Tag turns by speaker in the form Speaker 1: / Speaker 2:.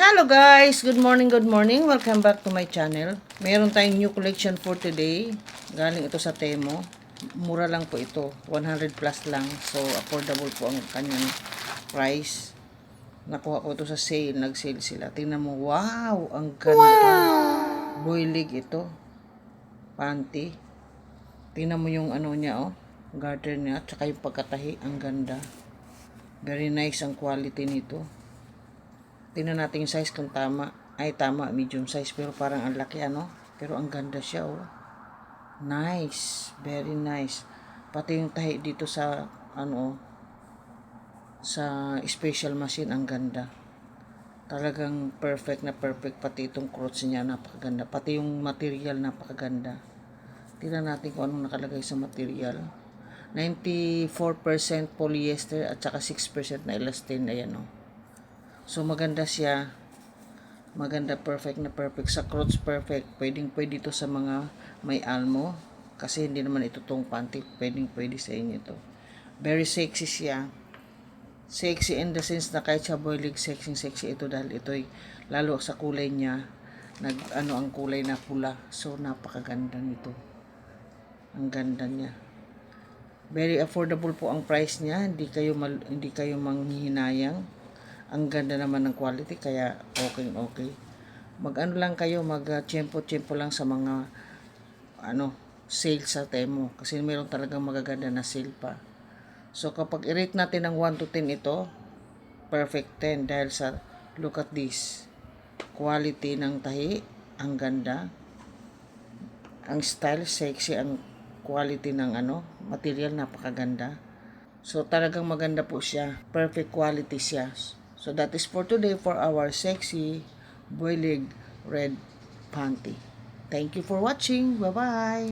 Speaker 1: Hello guys! Good morning, good morning. Welcome back to my channel. Meron tayong new collection for today. Galing ito sa Temo. Mura lang po ito. 100 plus lang. So, affordable po ang kanyang price. Nakuha ko ito sa sale. Nag-sale sila. Tingnan mo. Wow! Ang ganda. Wow! Boylig ito. Panty. Tingnan mo yung ano niya, oh. Garter niya. Tsaka yung pagkatahi. Ang ganda. Very nice ang quality nito. Tingnan natin yung size kung tama. Ay, tama. Medium size. Pero parang ang laki, ano? Pero ang ganda siya, oh. Nice. Very nice. Pati yung tahi dito sa, ano, sa special machine, ang ganda. Talagang perfect na perfect. Pati itong crotch niya, napakaganda. Pati yung material, napakaganda. Tingnan natin kung anong nakalagay sa material. 94% polyester at saka 6% na elastane. Ayan, oh. So, maganda siya. Maganda, perfect na perfect. Sa crotch, perfect. Pwede ito sa mga may almo. Kasi hindi naman ito tong panty. Pwede sa inyo ito. Very sexy siya. Sexy in the sense na kahit sa boylig, sexy ito dahil ito'y lalo sa kulay niya. Ang kulay na pula. So, napakaganda nito. Ang ganda niya. Very affordable po ang price niya. Hindi kayo manghihinayang. Ang ganda naman ng quality, kaya okay. Mag-ano lang kayo, mag-tiyempo lang sa mga sale sa Temo. Kasi meron talagang magaganda na sale pa. So, kapag i-rate natin ng 1 to 10 ito, perfect 10 dahil sa, look at this. Quality ng tahi, ang ganda. Ang style, sexy, ang quality ng material, napakaganda. So, talagang maganda po siya. Perfect quality siya. So, that is for today for our sexy boylig red panty. Thank you for watching. Bye-bye!